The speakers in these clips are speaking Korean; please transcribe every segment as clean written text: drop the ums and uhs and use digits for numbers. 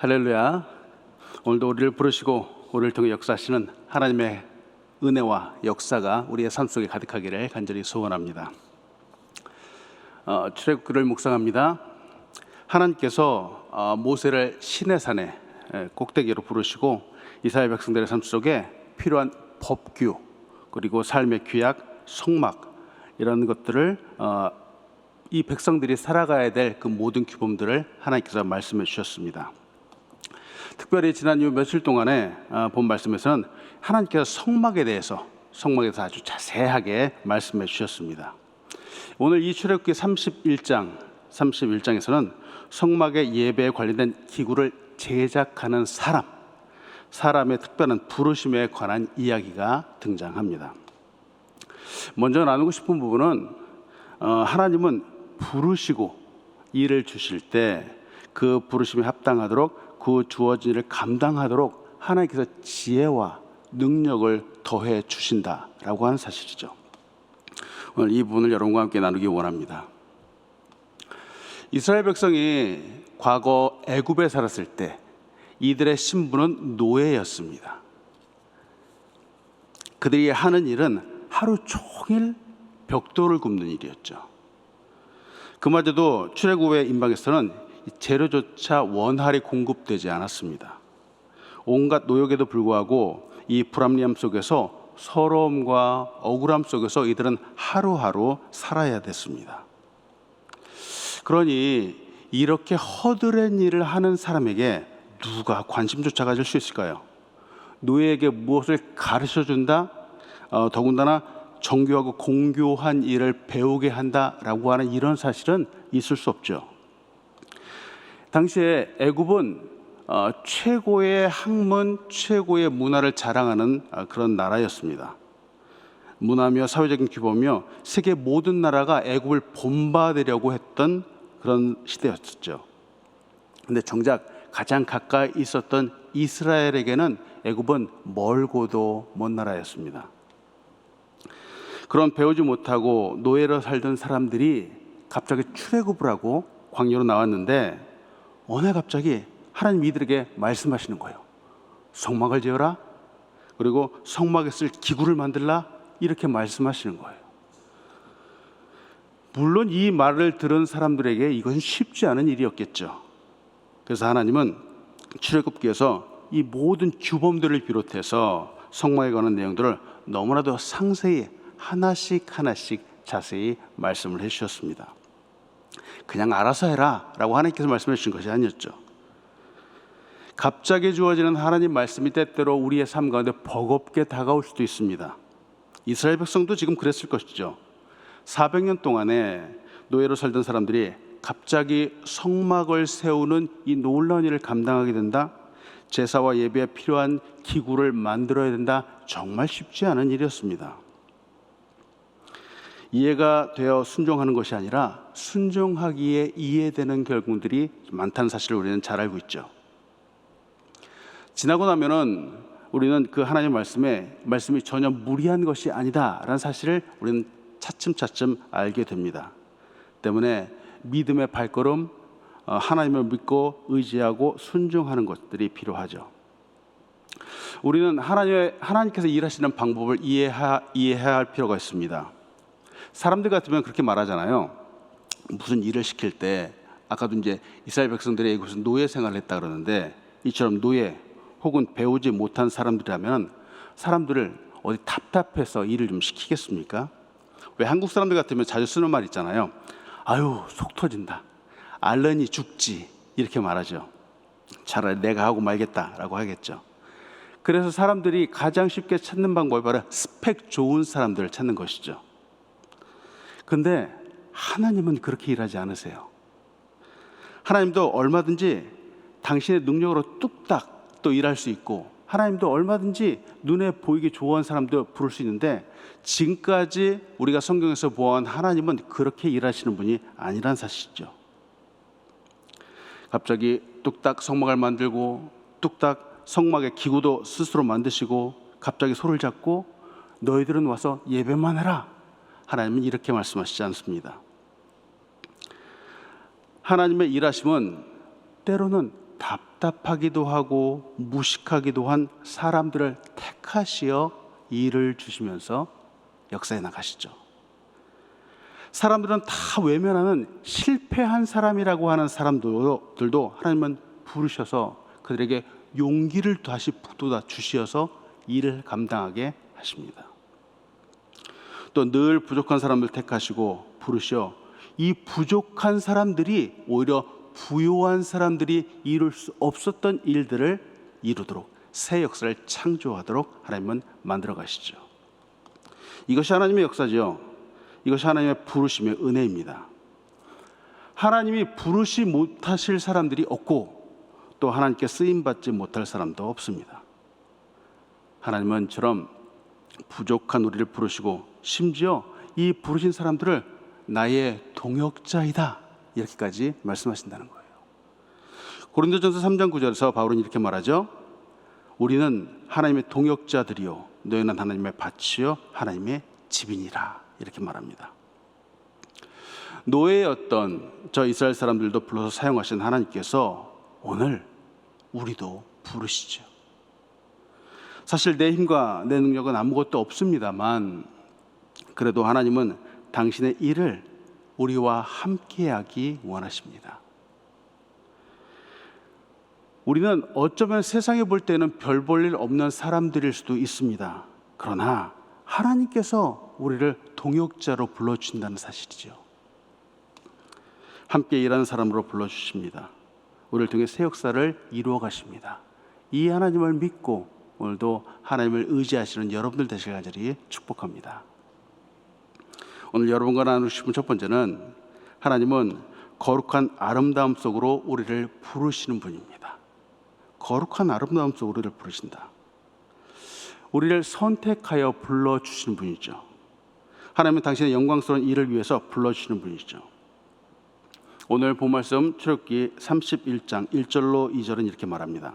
할렐루야. 오늘도 우리를 부르시고 우리를 통해 역사하시는 하나님의 은혜와 역사가 우리의 삶 속에 가득하기를 간절히 소원합니다. 출애굽기를 묵상합니다. 하나님께서 모세를 시내산에 꼭대기로 부르시고 이스라엘 백성들의 삶 속에 필요한 법규 그리고 삶의 규약, 성막 이런 것들을 이 백성들이 살아가야 될 그 모든 규범들을 하나님께서 말씀해 주셨습니다. 특별히 지난 며칠 동안에 본 말씀에서는 하나님께서 성막에 대해서 아주 자세하게 말씀해 주셨습니다. 오늘 이 출애굽기 31장에서는 성막의 예배에 관련된 기구를 제작하는 사람의 특별한 부르심에 관한 이야기가 등장합니다. 먼저 나누고 싶은 부분은 하나님은 부르시고 일을 주실 때 그 부르심에 합당하도록 그 주어진 일을 감당하도록 하나님께서 지혜와 능력을 더해 주신다라고 하는 사실이죠. 오늘 이 부분을 여러분과 함께 나누기 원합니다. 이스라엘 백성이 과거 애굽에 살았을 때 이들의 신분은 노예였습니다. 그들이 하는 일은 하루 종일 벽돌을 굽는 일이었죠. 그마저도 출애굽의 임박에서는 재료조차 원활히 공급되지 않았습니다. 온갖 노역에도 불구하고 이 불합리함 속에서 서러움과 억울함 속에서 이들은 하루하루 살아야 됐습니다. 그러니 이렇게 허드렛 일을 하는 사람에게 누가 관심조차 가질 수 있을까요? 노예에게 무엇을 가르쳐준다? 더군다나 정교하고 공교한 일을 배우게 한다라고 하는 이런 사실은 있을 수 없죠. 당시에 애굽은 최고의 학문, 최고의 문화를 자랑하는 그런 나라였습니다. 문화며 사회적인 규범이며 세계 모든 나라가 애굽을 본받으려고 했던 그런 시대였었죠. 근데 정작 가장 가까이 있었던 이스라엘에게는 애굽은 멀고도 먼 나라였습니다. 그런 배우지 못하고 노예로 살던 사람들이 갑자기 출애굽을 하고 광야로 나왔는데 어느 날 갑자기 하나님 이들에게 말씀하시는 거예요. 성막을 지어라. 그리고 성막에 쓸 기구를 만들라. 이렇게 말씀하시는 거예요. 물론 이 말을 들은 사람들에게 이것은 쉽지 않은 일이었겠죠. 그래서 하나님은 출애굽기에서 이 모든 규범들을 비롯해서 성막에 관한 내용들을 너무나도 상세히 하나씩 자세히 말씀을 해주셨습니다. 그냥 알아서 해라 라고 하나님께서 말씀해 주신 것이 아니었죠. 갑자기 주어지는 하나님 말씀이 때때로 우리의 삶 가운데 버겁게 다가올 수도 있습니다. 이스라엘 백성도 지금 그랬을 것이죠. 400년 동안에 노예로 살던 사람들이 갑자기 성막을 세우는 이 놀라운 일을 감당하게 된다. 제사와 예배에 필요한 기구를 만들어야 된다. 정말 쉽지 않은 일이었습니다. 이해가 되어 순종하는 것이 아니라 순종하기에 이해되는 결국들이 많다는 사실을 우리는 잘 알고 있죠. 지나고 나면은 우리는 그 하나님의 말씀이 전혀 무리한 것이 아니다라는 사실을 우리는 차츰 알게 됩니다. 때문에 믿음의 발걸음, 하나님을 믿고 의지하고 순종하는 것들이 필요하죠. 우리는 하나님께서 일하시는 방법을 이해해야 할 필요가 있습니다. 사람들 같으면 그렇게 말하잖아요. 무슨 일을 시킬 때 아까도 이제 이스라엘 백성들이 이곳에서 노예 생활을 했다 그러는데 이처럼 노예 혹은 배우지 못한 사람들이라면 사람들을 어디 답답해서 일을 좀 시키겠습니까? 왜 한국 사람들 같으면 자주 쓰는 말 있잖아요. 아유 속 터진다. 알러니 죽지 이렇게 말하죠. 차라리 내가 하고 말겠다라고 하겠죠. 그래서 사람들이 가장 쉽게 찾는 방법이 바로 스펙 좋은 사람들을 찾는 것이죠. 근데 하나님은 그렇게 일하지 않으세요. 하나님도 얼마든지 당신의 능력으로 뚝딱 또 일할 수 있고 하나님도 얼마든지 눈에 보이기 좋은 사람도 부를 수 있는데 지금까지 우리가 성경에서 보아온 하나님은 그렇게 일하시는 분이 아니란 사실이죠. 갑자기 뚝딱 성막을 만들고 뚝딱 성막의 기구도 스스로 만드시고 갑자기 손을 잡고 너희들은 와서 예배만 해라. 하나님은 이렇게 말씀하시지 않습니다. 하나님의 일하심은 때로는 답답하기도 하고 무식하기도 한 사람들을 택하시어 일을 주시면서 역사에 나가시죠. 사람들은 다 외면하는 실패한 사람이라고 하는 사람들도 하나님은 부르셔서 그들에게 용기를 다시 북돋아 주시어서 일을 감당하게 하십니다. 또 늘 부족한 사람들 택하시고 부르셔 이 부족한 사람들이 오히려 부요한 사람들이 이룰 수 없었던 일들을 이루도록 새 역사를 창조하도록 하나님은 만들어 가시죠. 이것이 하나님의 역사죠. 이것이 하나님의 부르심의 은혜입니다. 하나님이 부르시 못하실 사람들이 없고 또 하나님께 쓰임받지 못할 사람도 없습니다. 하나님은 처럼 부족한 우리를 부르시고 심지어 이 부르신 사람들을 나의 동역자이다 이렇게까지 말씀하신다는 거예요. 고린도전서 3장 9절에서 바울은 이렇게 말하죠. 우리는 하나님의 동역자들이요 너희는 하나님의 밭이요 하나님의 집이니라 이렇게 말합니다. 노예였던 저 이스라엘 사람들도 불러서 사용하신 하나님께서 오늘 우리도 부르시죠. 사실 내 힘과 내 능력은 아무것도 없습니다만 그래도 하나님은 당신의 일을 우리와 함께하기 원하십니다. 우리는 어쩌면 세상에 볼 때는 별 볼 일 없는 사람들일 수도 있습니다. 그러나 하나님께서 우리를 동역자로 불러주신다는 사실이죠. 함께 일하는 사람으로 불러주십니다. 우리를 통해 새 역사를 이루어 가십니다. 이 하나님을 믿고 오늘도 하나님을 의지하시는 여러분들 되시길 간절히 축복합니다. 오늘 여러분과 나누고 싶은 첫 번째는 하나님은 거룩한 아름다움 속으로 우리를 부르시는 분입니다. 거룩한 아름다움 속으로 우리를 부르신다. 우리를 선택하여 불러주시는 분이죠. 하나님은 당신의 영광스러운 일을 위해서 불러주시는 분이죠. 오늘 본 말씀 출애굽기 31장 1절로 2절은 이렇게 말합니다.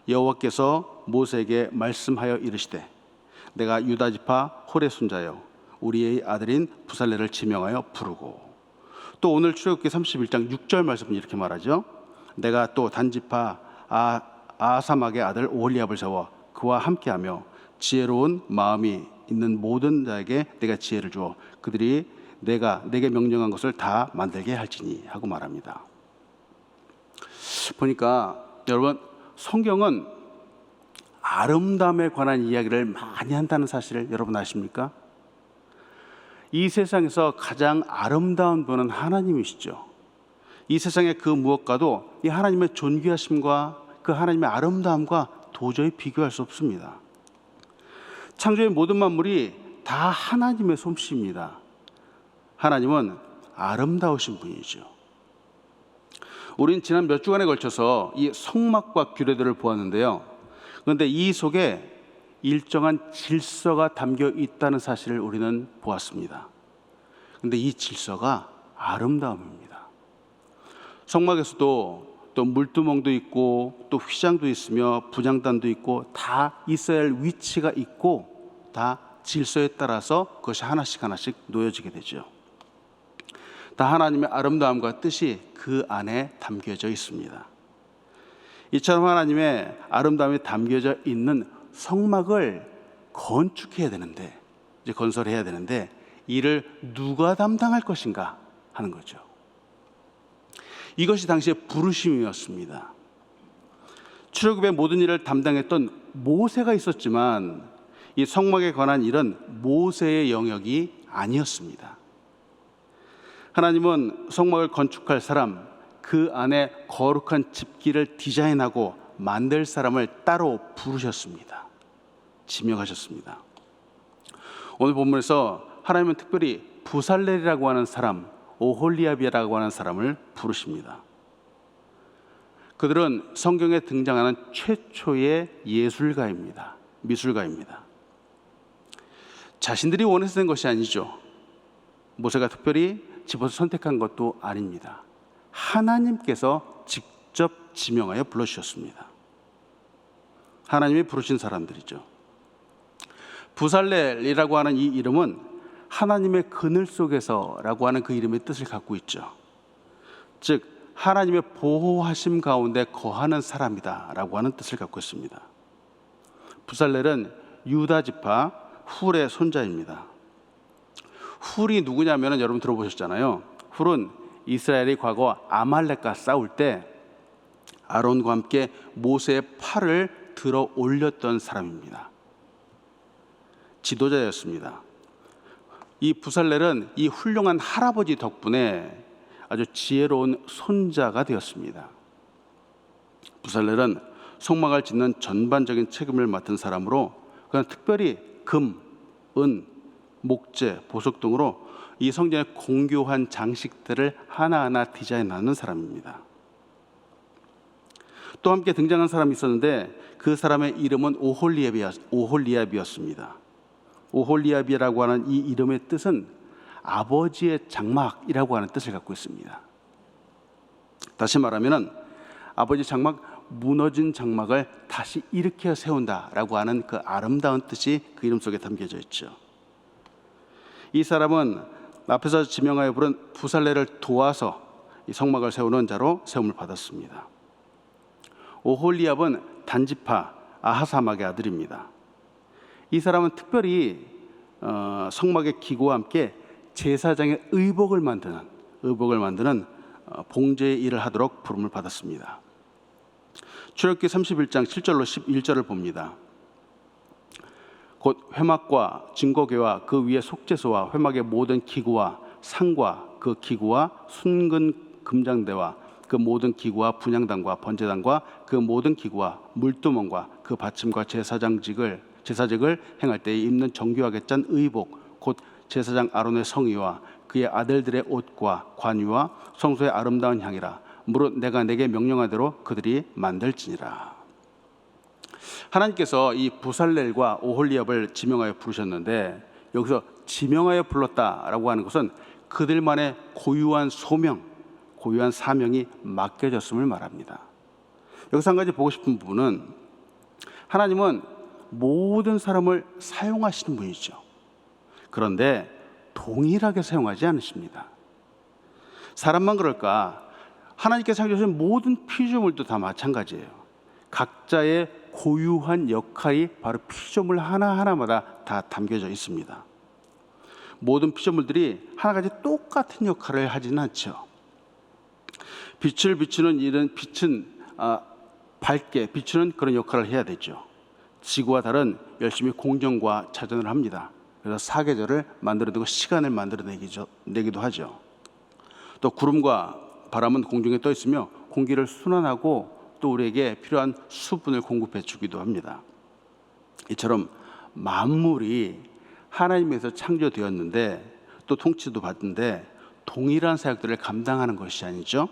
여호와께서 모세에게 말씀하여 이르시되 내가 유다 지파 홀의 손자여 우리의 아들인 부살레를 지명하여 부르고 또 오늘 출애굽기 31장 6절 말씀은 이렇게 말하죠. 내가 또 단지파 아사막의 아들 오홀리압을 세워 그와 함께하며 지혜로운 마음이 있는 모든 자에게 내가 지혜를 주어 그들이 내가 내게 명령한 것을 다 만들게 할지니 하고 말합니다. 보니까 여러분 성경은 아름다움에 관한 이야기를 많이 한다는 사실을 여러분 아십니까? 이 세상에서 가장 아름다운 분은 하나님이시죠. 이 세상의 그 무엇과도 이 하나님의 존귀하심과 그 하나님의 아름다움과 도저히 비교할 수 없습니다. 창조의 모든 만물이 다 하나님의 솜씨입니다. 하나님은 아름다우신 분이죠. 우린 지난 몇 주간에 걸쳐서 이 성막과 규례들을 보았는데요. 그런데 이 속에 일정한 질서가 담겨 있다는 사실을 우리는 보았습니다. 그런데 이 질서가 아름다움입니다. 성막에서도 또 물두멍도 있고 또 휘장도 있으며 부장단도 있고 다 있어야 할 위치가 있고 다 질서에 따라서 그것이 하나씩 하나씩 놓여지게 되죠. 다 하나님의 아름다움과 뜻이 그 안에 담겨져 있습니다. 이처럼 하나님의 아름다움이 담겨져 있는 성막을 건축해야 되는데 이제 건설해야 되는데 이를 누가 담당할 것인가 하는 거죠. 이것이 당시의 부르심이었습니다. 출애굽의 모든 일을 담당했던 모세가 있었지만 이 성막에 관한 일은 모세의 영역이 아니었습니다. 하나님은 성막을 건축할 사람, 그 안에 거룩한 집기를 디자인하고 만들 사람을 따로 부르셨습니다. 지명하셨습니다. 오늘 본문에서 하나님은 특별히 부살렐이라고 하는 사람, 오홀리압이라고 하는 사람을 부르십니다. 그들은 성경에 등장하는 최초의 예술가입니다. 미술가입니다. 자신들이 원해서 된 것이 아니죠. 모세가 특별히 집어서 선택한 것도 아닙니다. 하나님께서 직접 지명하여 불러주셨습니다. 하나님이 부르신 사람들이죠. 부살렐이라고 하는 이 이름은 하나님의 그늘 속에서라고 하는 그 이름의 뜻을 갖고 있죠. 즉 하나님의 보호하심 가운데 거하는 사람이다라고 하는 뜻을 갖고 있습니다. 부살렐은 유다 지파 훌의 손자입니다. 훌이 누구냐면 여러분 들어보셨잖아요. 훌은 이스라엘이 과거 아말렉과 싸울 때 아론과 함께 모세의 팔을 들어 올렸던 사람입니다. 지도자였습니다. 이 부살렐은 이 훌륭한 할아버지 덕분에 아주 지혜로운 손자가 되었습니다. 부살렐은 성막을 짓는 전반적인 책임을 맡은 사람으로 그는 특별히 금, 은, 목재, 보석 등으로 이 성전의 공교한 장식들을 하나하나 디자인하는 사람입니다. 또 함께 등장한 사람이 있었는데 그 사람의 이름은 오홀리압이었습니다. 오홀리압이라고 하는 이 이름의 뜻은 아버지의 장막이라고 하는 뜻을 갖고 있습니다. 다시 말하면 아버지 장막, 무너진 장막을 다시 일으켜 세운다라고 하는 그 아름다운 뜻이 그 이름 속에 담겨져 있죠. 이 사람은 앞에서 지명하여 부른 부살렐을 도와서 이 성막을 세우는 자로 세움을 받았습니다. 오홀리압은 단지파 아하사막의 아들입니다. 이 사람은 특별히 성막의 기구와 함께 제사장의 의복을 만드는 봉제의 일을 하도록 부름을 받았습니다. 출애굽기 31장 7절로 11절을 봅니다. 곧 회막과 증거궤와 그 위에 속죄소와 회막의 모든 기구와 상과 그 기구와 순근 금장대와 그 모든 기구와 분향단과 번제단과 그 모든 기구와 물두멍과 그 받침과 제사직을 행할 때에 입는 정교하게 짠 의복 곧 제사장 아론의 성의와 그의 아들들의 옷과 관유와 성소의 아름다운 향이라 무릇 내가 내게 명령한 대로 그들이 만들지니라. 하나님께서 이 부살렐과 오홀리압을 지명하여 부르셨는데 여기서 지명하여 불렀다라고 하는 것은 그들만의 고유한 소명, 고유한 사명이 맡겨졌음을 말합니다. 여기서 한 가지 보고 싶은 부분은 하나님은 모든 사람을 사용하시는 분이죠. 그런데 동일하게 사용하지 않으십니다. 사람만 그럴까? 하나님께서 사용하신 모든 피조물도 다 마찬가지예요. 각자의 고유한 역할이 바로 피조물 하나하나마다 다 담겨져 있습니다. 모든 피조물들이 하나같이 똑같은 역할을 하지는 않죠. 빛을 비추는 일은 빛은 밝게 비추는 그런 역할을 해야 되죠. 지구와 달은 열심히 공정과 자전을 합니다. 그래서 사계절을 만들어내고 시간을 만들어내기도 하죠. 또 구름과 바람은 공중에 떠 있으며 공기를 순환하고 또 우리에게 필요한 수분을 공급해 주기도 합니다. 이처럼 만물이 하나님에서 창조되었는데 또 통치도 받는데 동일한 사역들을 감당하는 것이 아니죠.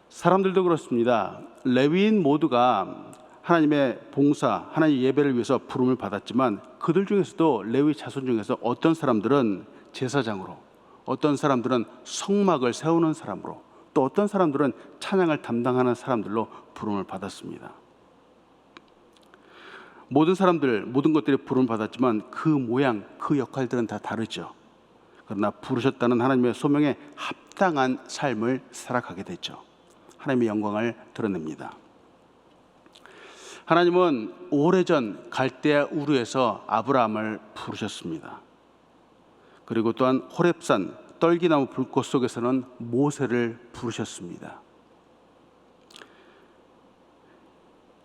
사람들도 그렇습니다. 레위인 모두가 하나님의 봉사, 하나님의 예배를 위해서 부름을 받았지만 그들 중에서도 레위 자손 중에서 어떤 사람들은 제사장으로, 어떤 사람들은 성막을 세우는 사람으로, 또 어떤 사람들은 찬양을 담당하는 사람들로 부름을 받았습니다. 모든 사람들, 모든 것들이 부름을 받았지만 그 모양, 그 역할들은 다 다르죠. 그러나 부르셨다는 하나님의 소명에 합당한 삶을 살아가게 되죠. 하나님의 영광을 드러냅니다. 하나님은 오래전 갈대아 우르에서 아브라함을 부르셨습니다. 그리고 또한 호렙산 떨기나무 불꽃 속에서는 모세를 부르셨습니다.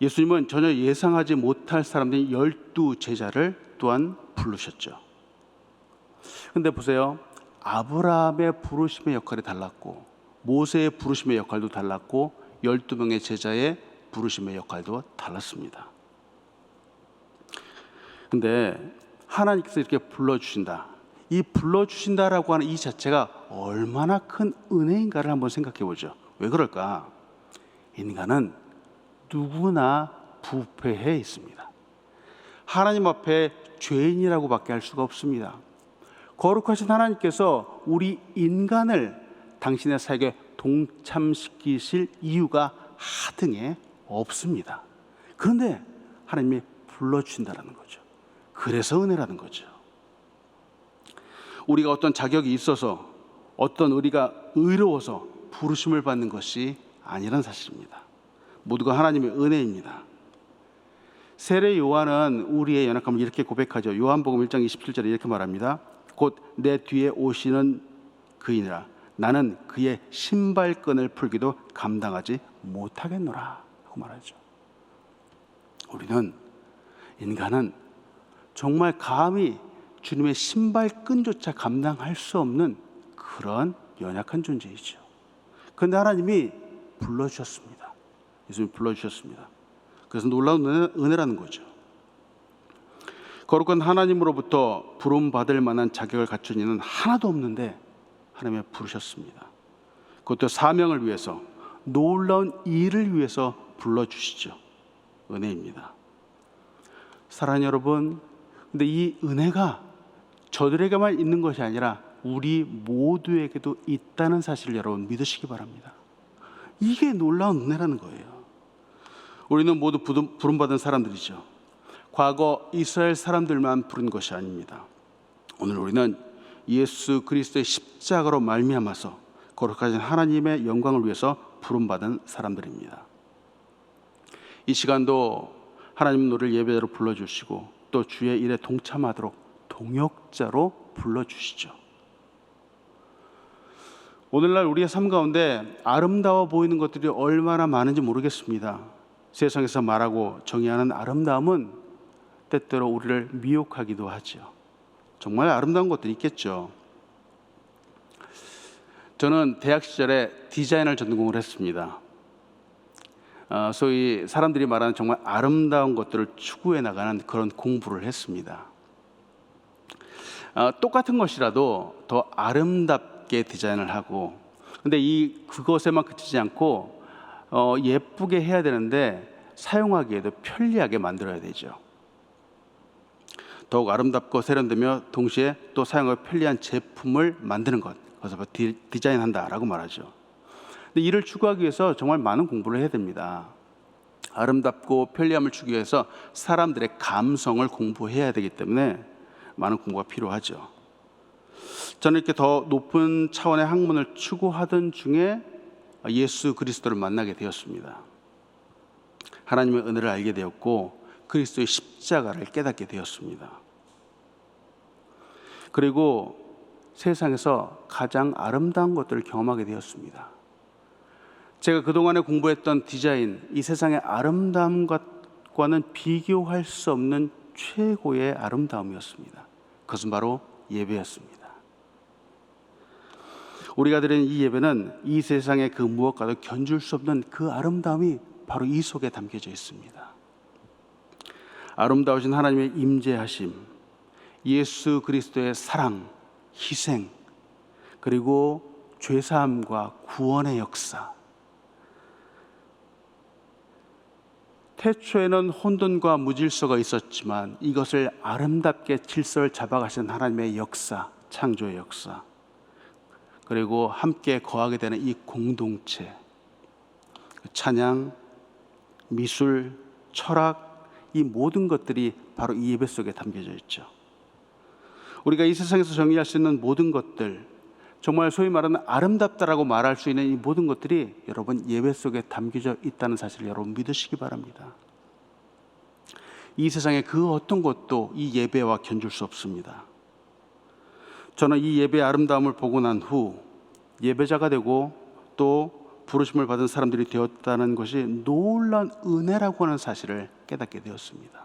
예수님은 전혀 예상하지 못할 사람들인 12제자를 또한 부르셨죠. 근데 보세요. 아브라함의 부르심의 역할이 달랐고 모세의 부르심의 역할도 달랐고 12명의 제자의 부르심의 역할도 달랐습니다. 근데 하나님께서 이렇게 불러주신다. 이 불러주신다라고 하는 이 자체가 얼마나 큰 은혜인가를 한번 생각해 보죠. 왜 그럴까? 인간은 누구나 부패해 있습니다. 하나님 앞에 죄인이라고 밖에 할 수가 없습니다. 거룩하신 하나님께서 우리 인간을 당신의 사역에 동참시키실 이유가 하등에 없습니다. 그런데 하나님이 불러주신다는 거죠. 그래서 은혜라는 거죠. 우리가 어떤 자격이 있어서 어떤 우리가 의로워서 부르심을 받는 것이 아니란 사실입니다. 모두가 하나님의 은혜입니다. 세례 요한은 우리의 연약함을 이렇게 고백하죠. 요한복음 1장 27절에 이렇게 말합니다. 곧 내 뒤에 오시는 그이니라. 나는 그의 신발끈을 풀기도 감당하지 못하겠노라 하고 말하죠. 인간은 정말 감히 주님의 신발끈조차 감당할 수 없는 그런 연약한 존재이죠. 그런데 하나님이 불러주셨습니다. 예수님이 불러주셨습니다. 그래서 놀라운 은혜라는 거죠. 거룩한 하나님으로부터 부름받을 만한 자격을 갖춘 이는 하나도 없는데 하나님이 부르셨습니다. 그것도 사명을 위해서, 놀라운 일을 위해서 불러주시죠. 은혜입니다. 사랑하는 여러분, 근데 이 은혜가 저들에게만 있는 것이 아니라 우리 모두에게도 있다는 사실을 여러분 믿으시기 바랍니다. 이게 놀라운 은혜라는 거예요. 우리는 모두 부름받은 사람들이죠. 과거 이스라엘 사람들만 부른 것이 아닙니다. 오늘 우리는 예수 그리스도의 십자가로 말미암아서 거룩하신 하나님의 영광을 위해서 부름받은 사람들입니다. 이 시간도 하나님 우리를 예배자로 불러주시고 또 주의 일에 동참하도록 동역자로 불러주시죠. 오늘날 우리의 삶 가운데 아름다워 보이는 것들이 얼마나 많은지 모르겠습니다. 세상에서 말하고 정의하는 아름다움은 때때로 우리를 미혹하기도 하죠. 정말 아름다운 것들이 있겠죠. 저는 대학 시절에 디자인을 전공을 했습니다. 소위 사람들이 말하는 정말 아름다운 것들을 추구해 나가는 그런 공부를 했습니다. 똑같은 것이라도 더 아름답게 디자인을 하고, 근데 그것에만 그치지 않고 예쁘게 해야 되는데 사용하기에도 편리하게 만들어야 되죠. 더욱 아름답고 세련되며 동시에 또 사용하기 편리한 제품을 만드는 것, 그래서 디자인한다라고 말하죠. 근데 이를 추구하기 위해서 정말 많은 공부를 해야 됩니다. 아름답고 편리함을 주기 위해서 사람들의 감성을 공부해야 되기 때문에 많은 공부가 필요하죠. 저는 이렇게 더 높은 차원의 학문을 추구하던 중에 예수 그리스도를 만나게 되었습니다. 하나님의 은혜를 알게 되었고 그리스도의 십자가를 깨닫게 되었습니다. 그리고 세상에서 가장 아름다운 것들을 경험하게 되었습니다. 제가 그동안에 공부했던 디자인, 이 세상의 아름다움과는 비교할 수 없는 최고의 아름다움이었습니다. 그것은 바로 예배였습니다. 우리가 드리는 이 예배는 이 세상의 그 무엇과도 견줄 수 없는 그 아름다움이 바로 이 속에 담겨져 있습니다. 아름다우신 하나님의 임재하심, 예수 그리스도의 사랑, 희생, 그리고 죄사함과 구원의 역사. 태초에는 혼돈과 무질서가 있었지만 이것을 아름답게 질서를 잡아가신 하나님의 역사, 창조의 역사, 그리고 함께 거하게 되는 이 공동체, 찬양, 미술, 철학, 이 모든 것들이 바로 이 예배 속에 담겨져 있죠. 우리가 이 세상에서 정의할 수 있는 모든 것들, 정말 소위 말하는 아름답다라고 말할 수 있는 이 모든 것들이 여러분 예배 속에 담겨져 있다는 사실을 여러분 믿으시기 바랍니다. 이 세상의 그 어떤 것도 이 예배와 견줄 수 없습니다. 저는 이 예배의 아름다움을 보고 난 후 예배자가 되고 또 부르심을 받은 사람들이 되었다는 것이 놀라운 은혜라고 하는 사실을 깨닫게 되었습니다.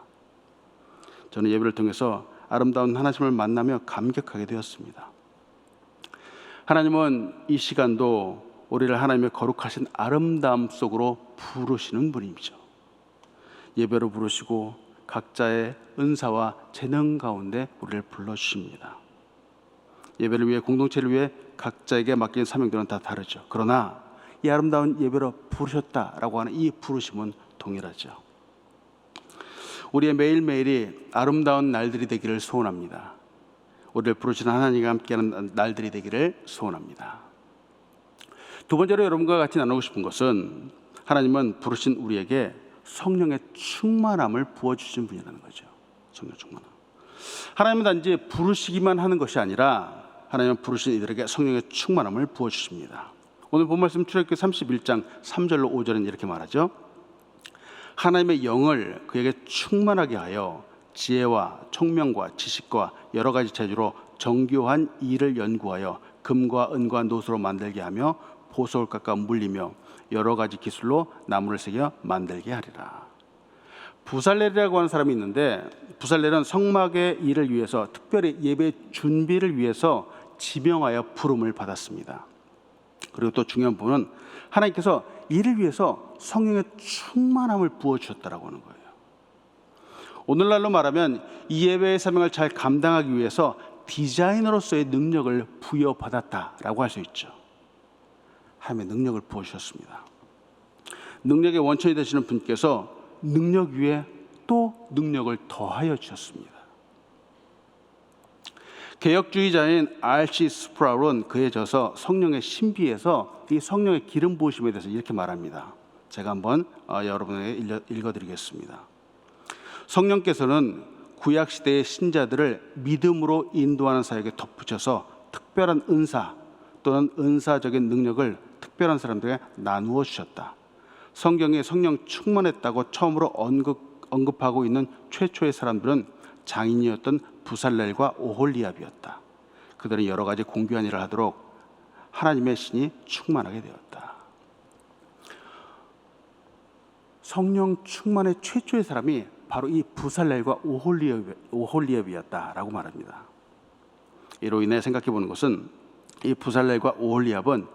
저는 예배를 통해서 아름다운 하나님을 만나며 감격하게 되었습니다. 하나님은 이 시간도 우리를 하나님의 거룩하신 아름다움 속으로 부르시는 분이죠. 예배로 부르시고 각자의 은사와 재능 가운데 우리를 불러주십니다. 예배를 위해, 공동체를 위해 각자에게 맡긴 사명들은 다 다르죠. 그러나 이 아름다운 예배로 부르셨다라고 하는 이 부르심은 동일하죠. 우리의 매일매일이 아름다운 날들이 되기를 소원합니다. 우리를 부르시는 하나님과 함께하는 날들이 되기를 소원합니다. 두 번째로 여러분과 같이 나누고 싶은 것은 하나님은 부르신 우리에게 성령의 충만함을 부어주신 분이라는 거죠. 성령 충만함. 하나님은 단지 부르시기만 하는 것이 아니라 하나님은 부르신 이들에게 성령의 충만함을 부어주십니다. 오늘 본 말씀 출애굽기 31장 3절로 5절은 이렇게 말하죠. 하나님의 영을 그에게 충만하게 하여 지혜와 총명과 지식과 여러 가지 재주로 정교한 일을 연구하여 금과 은과 노수로 만들게 하며 보석을 깎아 물리며 여러 가지 기술로 나무를 새겨 만들게 하리라. 부살렐이라고 하는 사람이 있는데, 부살렐은 성막의 일을 위해서, 특별히 예배 준비를 위해서 지명하여 부름을 받았습니다. 그리고 또 중요한 부분은 하나님께서 이를 위해서 성령의 충만함을 부어주셨다라고 하는 거예요. 오늘날로 말하면 이 예배의 사명을 잘 감당하기 위해서 디자이너로서의 능력을 부여받았다라고 할 수 있죠. 하나님의 능력을 부어주셨습니다. 능력의 원천이 되시는 분께서 능력 위에 또 능력을 더하여 주셨습니다. 개혁주의자인 R.C. 스프라울은 그에 져서 성령의 신비에서 이 성령의 기름 부으심에 대해서 이렇게 말합니다. 제가 한번 여러분에게 읽어드리겠습니다. 성령께서는 구약시대의 신자들을 믿음으로 인도하는 사역에 덧붙여서 특별한 은사 또는 은사적인 능력을 특별한 사람들에게 나누어 주셨다. 성경에 성령 충만했다고 처음으로 언급하고 있는 최초의 사람들은 장인이었던 부살렐과 오홀리압이었다. 그들은 여러 가지 공교한 일을 하도록 하나님의 신이 충만하게 되었다. 성령 충만의 최초의 사람이 바로 이 부살렐과 오홀리압이었다라고 말합니다. 이로 인해 생각해 보는 것은 이 부살렐과 오홀리압은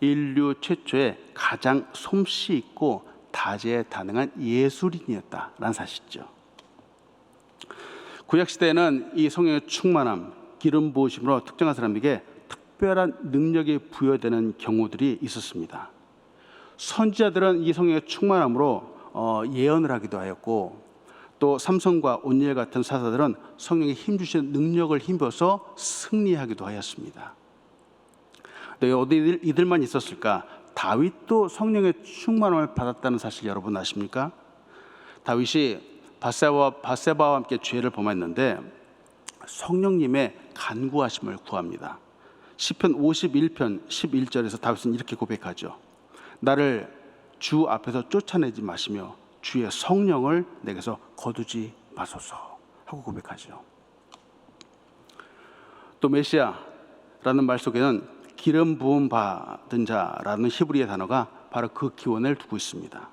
인류 최초의 가장 솜씨 있고 다재다능한 예술인이었다라는 사실이죠. 구약시대에는 이 성령의 충만함, 기름 부으심으로 특정한 사람에게 특별한 능력이 부여되는 경우들이 있었습니다. 선지자들은 이 성령의 충만함으로 예언을 하기도 하였고, 또 삼손과 온니엘 같은 사사들은 성령의 힘주신 능력을 힘입어서 승리하기도 하였습니다. 네, 어디 이들만 있었을까? 다윗도 성령의 충만함을 받았다는 사실 여러분 아십니까? 다윗이 바세바와 함께 죄를 범했는데 성령님의 간구하심을 구합니다. 시편 51편 11절에서 다윗은 이렇게 고백하죠. 나를 주 앞에서 쫓아내지 마시며 주의 성령을 내게서 거두지 마소서 하고 고백하죠. 또 메시아라는 말 속에는 기름 부음 받은 자라는 히브리의 단어가 바로 그 기원을 두고 있습니다.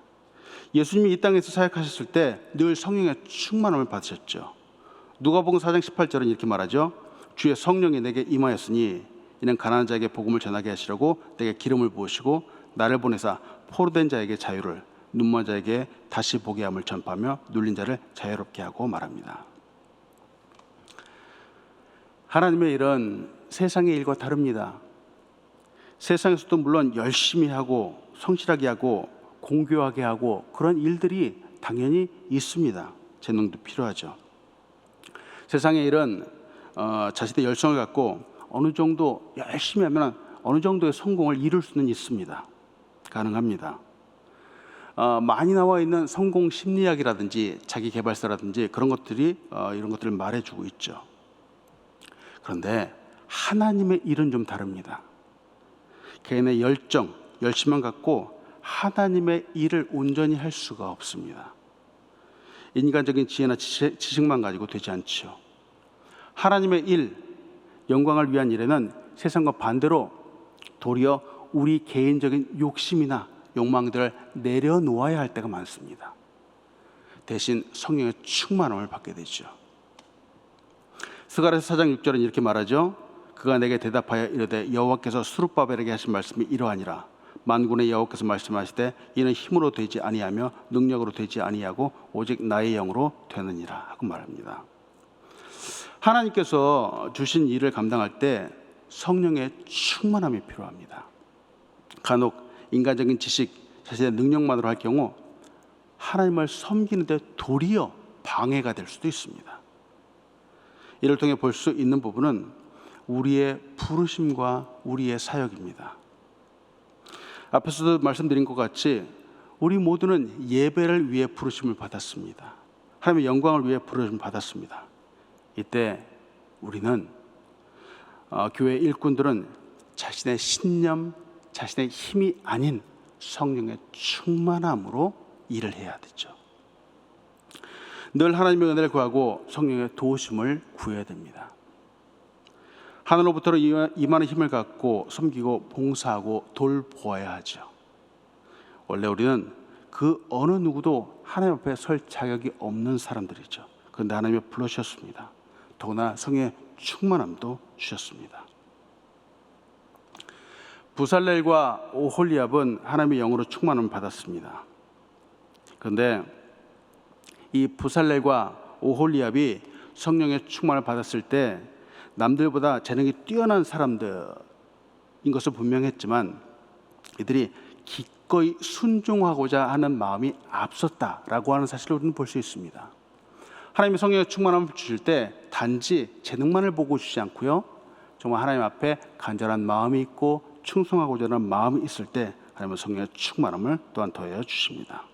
예수님이 이 땅에서 사역하셨을 때 늘 성령의 충만함을 받으셨죠. 누가복음 4장 18절은 이렇게 말하죠. 주의 성령이 내게 임하였으니 이는 가난한 자에게 복음을 전하게 하시려고 내게 기름을 부으시고 나를 보내사 포로된 자에게 자유를, 눈먼 자에게 다시 보게 함을 전파하며 눌린 자를 자유롭게 하고 말합니다. 하나님의 일은 세상의 일과 다릅니다. 세상에서도 물론 열심히 하고 성실하게 하고 공교하게 하고 그런 일들이 당연히 있습니다. 재능도 필요하죠. 세상의 일은 자신의 열성을 갖고 어느 정도 열심히 하면 어느 정도의 성공을 이룰 수는 있습니다. 가능합니다. 많이 나와 있는 성공 심리학이라든지 자기 개발서라든지 그런 것들이 이런 것들을 말해주고 있죠. 그런데 하나님의 일은 좀 다릅니다. 개인의 열정, 열심만 갖고 하나님의 일을 온전히 할 수가 없습니다. 인간적인 지혜나 지식만 가지고 되지 않죠. 하나님의 일, 영광을 위한 일에는 세상과 반대로 도리어 우리 개인적인 욕심이나 욕망들을 내려놓아야 할 때가 많습니다. 대신 성령의 충만함을 받게 되죠. 스가랴서 4장 6절은 이렇게 말하죠. 그가 내게 대답하여 이르되 여호와께서 스룹바벨에게 하신 말씀이 이러하니라. 만군의 여호와께서 말씀하시되 이는 힘으로 되지 아니하며 능력으로 되지 아니하고 오직 나의 영으로 되느니라 하고 말합니다. 하나님께서 주신 일을 감당할 때 성령의 충만함이 필요합니다. 간혹 인간적인 지식, 자신의 능력만으로 할 경우 하나님을 섬기는데 도리어 방해가 될 수도 있습니다. 이를 통해 볼 수 있는 부분은 우리의 부르심과 우리의 사역입니다. 앞에서도 말씀드린 것 같이 우리 모두는 예배를 위해 부르심을 받았습니다. 하나님의 영광을 위해 부르심을 받았습니다. 이때 우리는 교회 일꾼들은 자신의 신념, 자신의 힘이 아닌 성령의 충만함으로 일을 해야 되죠. 늘 하나님의 은혜를 구하고 성령의 도우심을 구해야 됩니다. 하늘로부터 임하는 힘을 갖고 섬기고 봉사하고 돌보아야 하죠. 원래 우리는 그 어느 누구도 하나님 앞에 설 자격이 없는 사람들이죠. 그런데 하나님이 불러주셨습니다. 더구나 성령의 충만함도 주셨습니다. 부살렐과 오홀리압은 하나님의 영으로 충만함을 받았습니다. 그런데 이 부살렐과 오홀리압이 성령의 충만을 받았을 때 남들보다 재능이 뛰어난 사람들인 것은 분명했지만 이들이 기꺼이 순종하고자 하는 마음이 앞섰다라고 하는 사실을 우리는 볼 수 있습니다. 하나님의 성령의 충만함을 주실 때 단지 재능만을 보고 주지 않고요, 정말 하나님 앞에 간절한 마음이 있고 충성하고자 하는 마음이 있을 때 하나님의 성령의 충만함을 또한 더해 주십니다.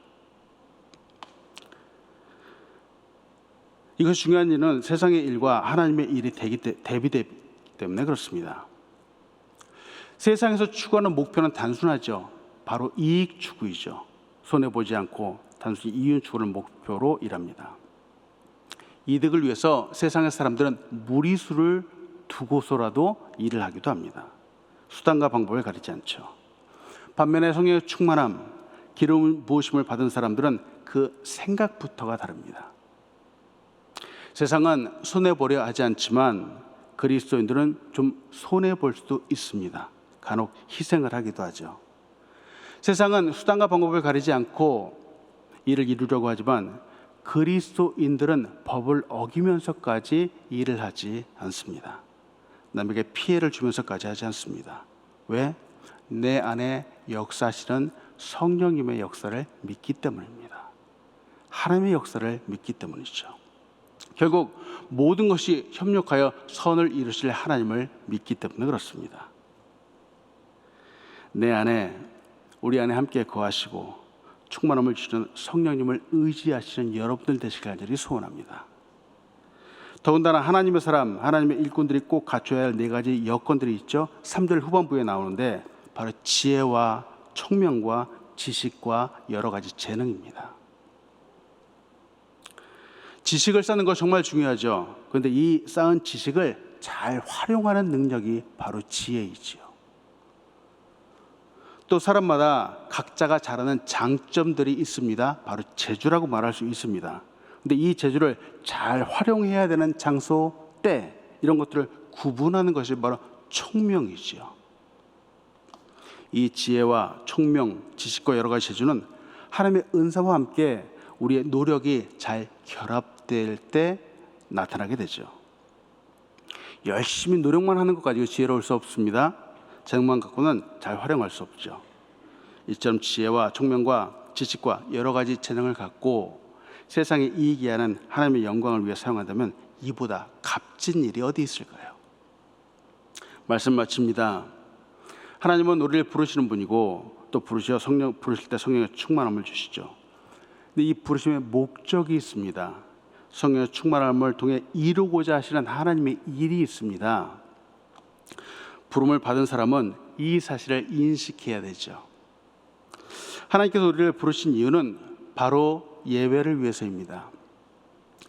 이것이 중요한 이유는 세상의 일과 하나님의 일이 대비되기 때문에 그렇습니다. 세상에서 추구하는 목표는 단순하죠. 바로 이익 추구이죠. 손해보지 않고 단순히 이윤 추구를 목표로 일합니다. 이득을 위해서 세상의 사람들은 무리수를 두고서라도 일을 하기도 합니다. 수단과 방법을 가리지 않죠. 반면에 성령의 충만함, 기름 부으심을 받은 사람들은 그 생각부터가 다릅니다. 세상은 손해보려 하지 않지만 그리스도인들은 좀 손해볼 수도 있습니다. 간혹 희생을 하기도 하죠. 세상은 수단과 방법을 가리지 않고 일을 이루려고 하지만 그리스도인들은 법을 어기면서까지 일을 하지 않습니다. 남에게 피해를 주면서까지 하지 않습니다. 왜? 내 안에 역사하시는 성령님의 역사를 믿기 때문입니다. 하나님의 역사를 믿기 때문이죠. 결국 모든 것이 협력하여 선을 이루실 하나님을 믿기 때문에 그렇습니다. 내 안에, 우리 안에 함께 거하시고 충만함을 주시는 성령님을 의지하시는 여러분들 되시길 간절히 소원합니다. 더군다나 하나님의 사람, 하나님의 일꾼들이 꼭 갖춰야 할 네 가지 여건들이 있죠. 3절 후반부에 나오는데 바로 지혜와 총명과 지식과 여러 가지 재능입니다. 지식을 쌓는 거 정말 중요하죠. 그런데 이 쌓은 지식을 잘 활용하는 능력이 바로 지혜이지요. 또 사람마다 각자가 잘하는 장점들이 있습니다. 바로 재주라고 말할 수 있습니다. 근데 이 재주를 잘 활용해야 되는 장소, 때, 이런 것들을 구분하는 것이 바로 총명이지요. 이 지혜와 총명, 지식과 여러 가지 재주는 하나님의 은사와 함께 우리의 노력이 잘 결합될 때 나타나게 되죠. 열심히 노력만 하는 것 가지고 지혜로울 수 없습니다. 재능만 갖고는 잘 활용할 수 없죠. 이처럼 지혜와 총명과 지식과 여러 가지 재능을 갖고 세상에 이익이 하는 하나님의 영광을 위해 사용한다면 이보다 값진 일이 어디 있을까요? 말씀 마칩니다. 하나님은 우리를 부르시는 분이고 또 부르실 때 성령의 충만함을 주시죠. 근데 이 부르심의 목적이 있습니다. 성령의 충만함을 통해 이루고자 하시는 하나님의 일이 있습니다. 부름을 받은 사람은 이 사실을 인식해야 되죠. 하나님께서 우리를 부르신 이유는 바로 예배를 위해서입니다.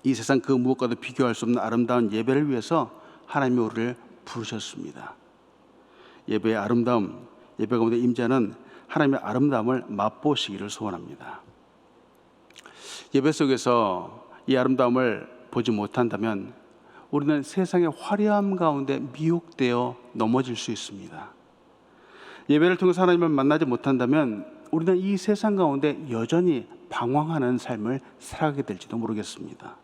이 세상 그 무엇과도 비교할 수 없는 아름다운 예배를 위해서 하나님이 우리를 부르셨습니다. 예배의 아름다움, 예배 가운데 임재하는 하나님의 아름다움을 맛보시기를 소원합니다. 예배 속에서 이 아름다움을 보지 못한다면 우리는 세상의 화려함 가운데 미혹되어 넘어질 수 있습니다. 예배를 통해서 하나님을 만나지 못한다면 우리는 이 세상 가운데 여전히 방황하는 삶을 살아가게 될지도 모르겠습니다.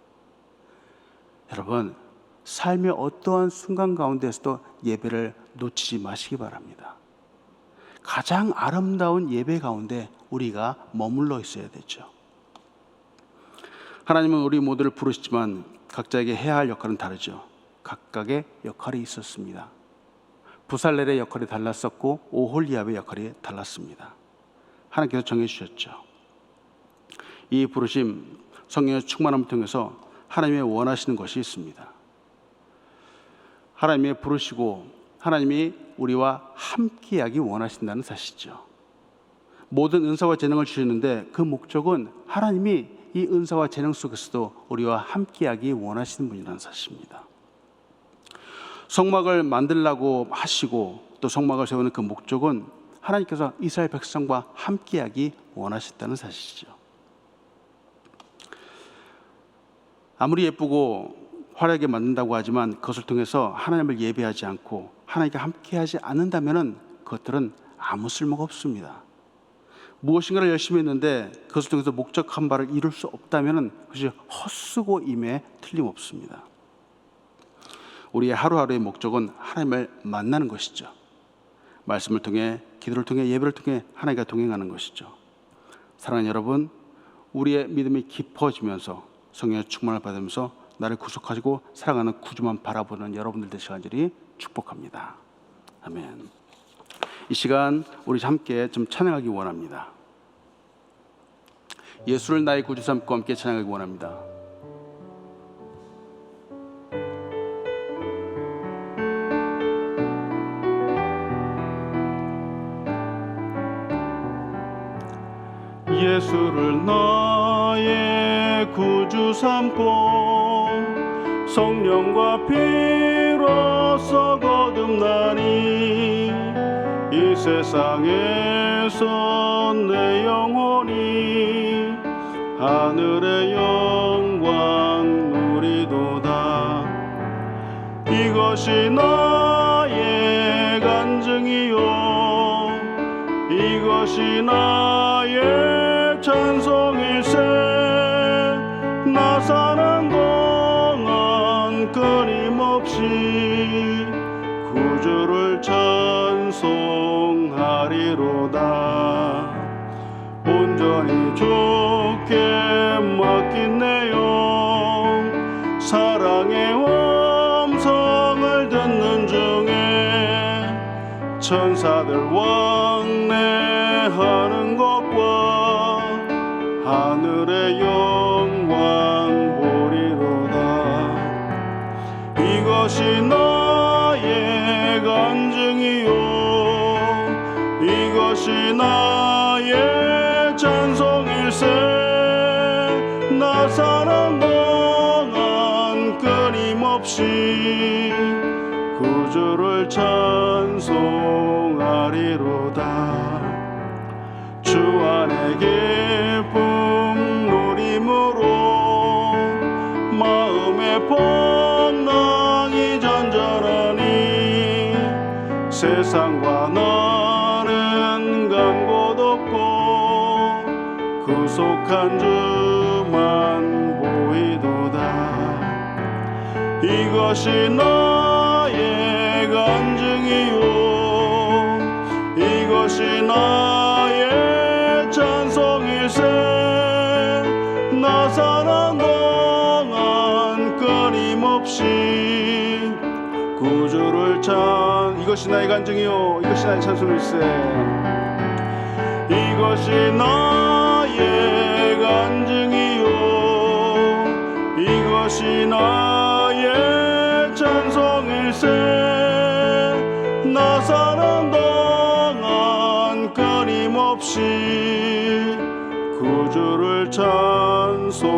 여러분, 삶의 어떠한 순간 가운데서도 예배를 놓치지 마시기 바랍니다. 가장 아름다운 예배 가운데 우리가 머물러 있어야 되죠. 하나님은 우리 모두를 부르시지만 각자에게 해야 할 역할은 다르죠. 각각의 역할이 있었습니다. 부살렐의 역할이 달랐었고 오홀리압의 역할이 달랐습니다. 하나님께서 정해주셨죠. 이 부르심, 성령의 충만함을 통해서 하나님의 원하시는 것이 있습니다. 하나님의 부르시고 하나님이 우리와 함께하기 원하신다는 사실이죠. 모든 은사와 재능을 주셨는데 그 목적은 하나님이 이 은사와 재능 속에서도 우리와 함께하기 원하시는 분이라는 사실입니다. 성막을 만들라고 하시고 또 성막을 세우는 그 목적은 하나님께서 이스라엘 백성과 함께하기 원하셨다는 사실이죠. 아무리 예쁘고 화려하게 만든다고 하지만 그것을 통해서 하나님을 예배하지 않고 하나님과 함께하지 않는다면 그것들은 아무 쓸모가 없습니다. 무엇인가를 열심히 했는데 그것을 통해서 목적한 바를 이룰 수 없다면 그것이 헛수고임에 틀림없습니다. 우리의 하루하루의 목적은 하나님을 만나는 것이죠. 말씀을 통해, 기도를 통해, 예배를 통해 하나님과 동행하는 것이죠. 사랑하는 여러분, 우리의 믿음이 깊어지면서 성령의 충만을 받으면서 나를 구속하시고 살아가는 구주만 바라보는 여러분들 되시기 간절히 축복합니다. 아멘. 이 시간 우리 함께 좀 찬양하기 원합니다. 예수를 나의 구주 삼고 함께 찬양하기 원합니다. 예수를 나의 구주 삼고 성령과 피로써 거듭나니 이 세상에서 내 영혼이 하늘의 영광 누리도다. 이것이 나의 간증이요 이것이 나의 찬송일세. 나 사는 동안 끊임없이 구주를 찬송하리로다. 온전히 주께 맡긴 내 영 사랑의 음성을 듣는 중에 천사들 왕래하는 것과 하늘의 영광 보리로다. 이것이 나의 간증이요 이것이 나의 찬송일세. 나 사는 동안 끊임없이 구주를 찬송하리로다. 주 안의 기쁨 누림으로 마음의 풍랑이 잔잔하니 세상과 나는 간 곳 없고 구속한 주만 보이도다. 이것이 나의 간증이요 이것이 나의 찬송일세. 나 사는 동안 끊임없이 구주를 이것이 나의 간증이요 이것이 나의 찬송일세. 이것이 나의 간증이요 이것이 나의 찬송일세. 나 사는 동안 끊임없이 구주를 찬송하리로다.